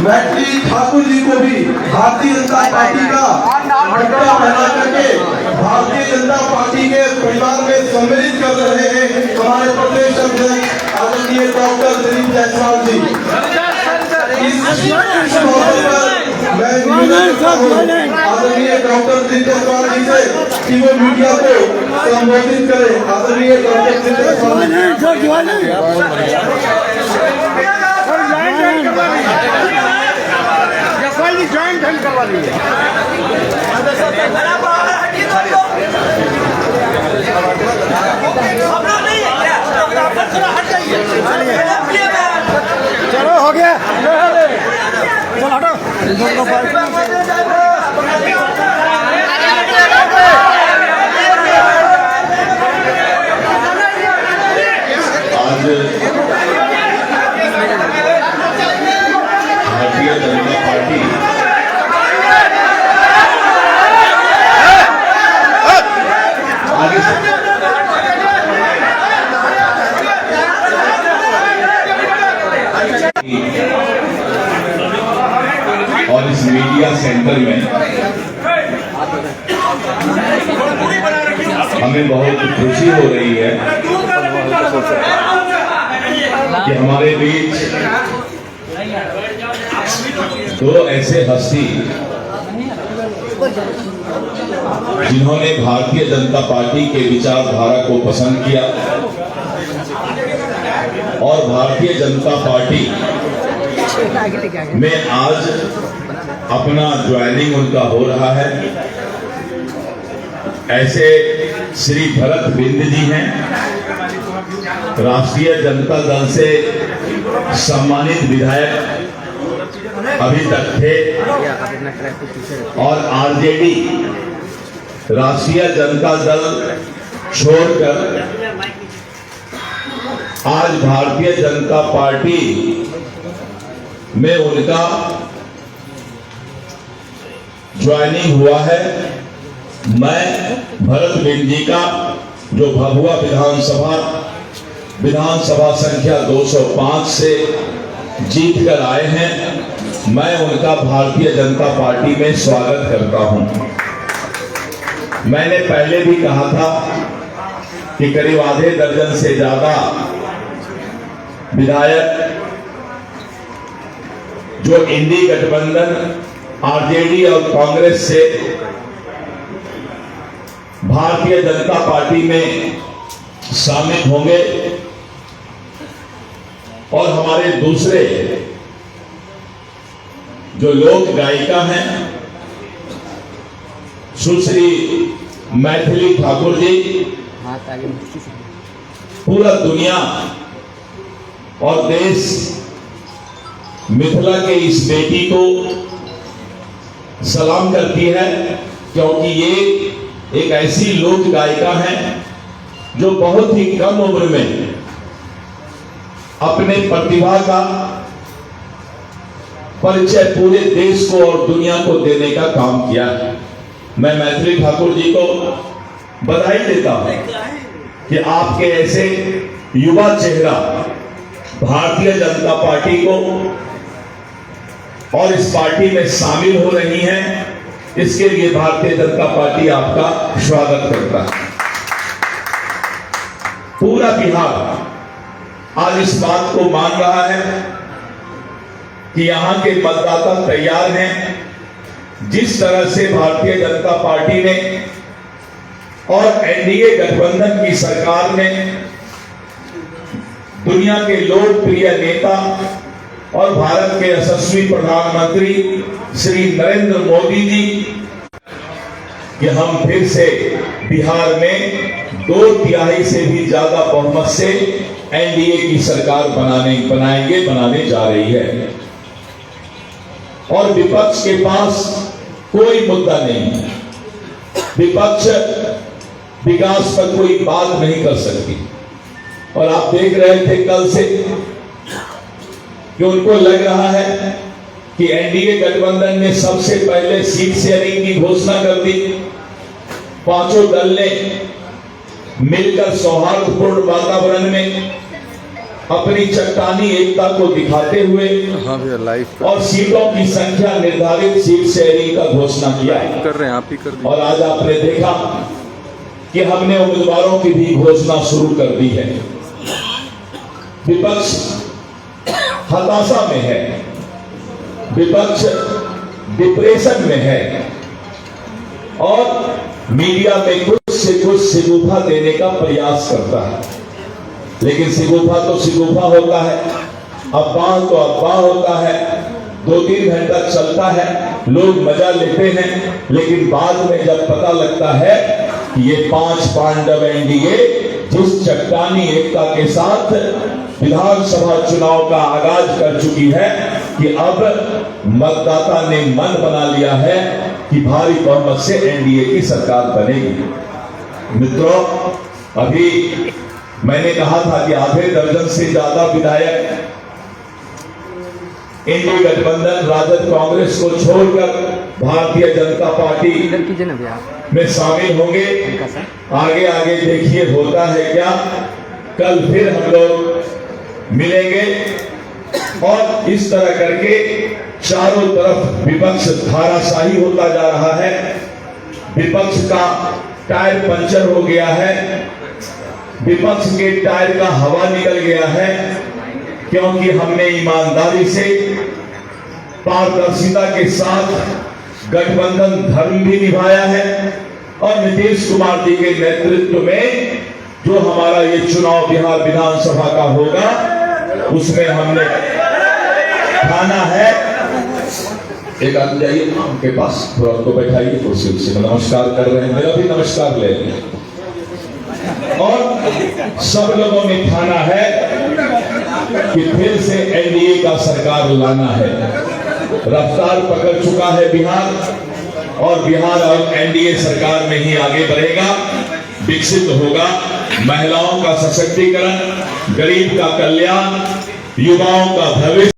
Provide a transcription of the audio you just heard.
मैथिली ठाकुर जी को भी भारतीय जनता पार्टी का झंडा फहरा करके भारतीय जनता पार्टी के परिवार में सम्मिलित कर रहे हैं हमारे प्रदेश अध्यक्ष आदरणीय डॉक्टर दिलीप जायसवाल जी। इस मौके पर मैं आदरणीय डॉक्टर दिलीप जायसवाल जी से कि वो मीडिया को संबोधित करें। आदरणीय डॉक्टर दिलीप जायसवाल ज्वाइन करवा दीजिए। चलो हो गया, चल हटो। भारतीय जनता पार्टी और इस मीडिया सेंटर में हमें बहुत खुशी हो रही है कि हमारे बीच दो ऐसे हस्ती जिन्होंने भारतीय जनता पार्टी के विचारधारा को पसंद किया और भारतीय जनता पार्टी में आज अपना ज्वाइनिंग उनका हो रहा है। ऐसे श्री भरत बिंद जी हैं, राष्ट्रीय जनता दल से सम्मानित विधायक अभी तक थे और आरजेडी राष्ट्रीय जनता दल छोड़कर आज भारतीय जनता पार्टी में उनका ज्वाइनिंग हुआ है। मैं भरत बिंद जी का जो भभुआ विधानसभा संख्या 205 से जीत कर आए हैं, मैं उनका भारतीय जनता पार्टी में स्वागत करता हूं। मैंने पहले भी कहा था कि करीब आधे दर्जन से ज्यादा विधायक जो इंडी गठबंधन आरजेडी और कांग्रेस से भारतीय जनता पार्टी में शामिल होंगे और हमारे दूसरे जो लोक गायिका हैं सुश्री मैथिली ठाकुर जी, पूरा दुनिया और देश मिथिला के इस बेटी को सलाम करती है, क्योंकि ये एक ऐसी लोक गायिका है जो बहुत ही कम उम्र में अपने प्रतिभा का परिचय पूरे देश को और दुनिया को देने का काम किया है। मैं मैथिली ठाकुर जी को बधाई देता हूं कि आपके ऐसे युवा चेहरा भारतीय जनता पार्टी को और इस पार्टी में शामिल हो रही हैं। इसके लिए भारतीय जनता पार्टी आपका स्वागत करता है। पूरा बिहार आज इस बात को मान रहा है कि यहां के मतदाता तैयार हैं। जिस तरह से भारतीय जनता पार्टी ने और एनडीए गठबंधन की सरकार ने दुनिया के लोकप्रिय नेता और भारत के यशस्वी प्रधानमंत्री श्री नरेंद्र मोदी जी कि हम फिर से बिहार में 2/3 से भी ज्यादा बहुमत से एनडीए की सरकार बनाने जा रही है। और विपक्ष के पास कोई मुद्दा नहीं है। विपक्ष विकास पर कोई बात नहीं कर सकती। और आप देख रहे थे कल से कि उनको लग रहा है कि एनडीए गठबंधन ने सबसे पहले सीट शेयरिंग की घोषणा कर दी। पांचों दल ने मिलकर सौहार्दपूर्ण वातावरण में अपनी चट्टानी एकता को दिखाते हुए हाँ भैया लाइव और सीटों की संख्या निर्धारित सीट शेयरिंग का घोषणा किया है। कर रहे हैं, आप ही कर दीजिए। और आज आपने देखा कि हमने उम्मीदवारों की भी घोषणा शुरू कर दी है। विपक्ष हताशा में है, विपक्ष डिप्रेशन में है और मीडिया में कुछ से कुछ सिगुफा देने का प्रयास करता है, लेकिन सिगुफा तो सिगुफा होता है, अफवाह तो अफवाह होता है, 2-3 घंटा चलता है, लोग मजा लेते हैं, लेकिन बाद में जब पता लगता है कि ये 5 पांडव एनडीए जिस चट्टानी एकता के साथ विधानसभा चुनाव का आगाज कर चुकी है कि अब मतदाता ने मन बना लिया है कि भारी बहुमत से एनडीए की सरकार बनेगी। मित्रों, अभी मैंने कहा था कि आधे दर्जन से ज्यादा विधायक इंडी गठबंधन राजद कांग्रेस को छोड़कर भारतीय जनता पार्टी में शामिल होंगे। आगे आगे देखिए होता है क्या। कल फिर हम लोग मिलेंगे और इस तरह करके चारों तरफ विपक्ष धाराशाही होता जा रहा है। विपक्ष का टायर पंचर हो गया है, विपक्ष के टायर का हवा निकल गया है, क्योंकि हमने ईमानदारी से पारदर्शिता के साथ गठबंधन धर्म भी निभाया है और नीतीश कुमार जी के नेतृत्व में जो हमारा ये चुनाव बिहार विधानसभा का होगा उसमें हमने ठाना है। एक आदमी जाइए आपके पास, थोड़ा उनको बैठाइए कुर्सी से, नमस्कार कर रहे हैं, मेरा भी नमस्कार ले लें। और सब लोगों ने ठाना है कि फिर से एनडीए का सरकार लाना है। रफ्तार पकड़ चुका है बिहार और बिहार और एनडीए सरकार में ही आगे बढ़ेगा, विकसित होगा। महिलाओं का सशक्तिकरण, गरीब का कल्याण, युवाओं का भविष्य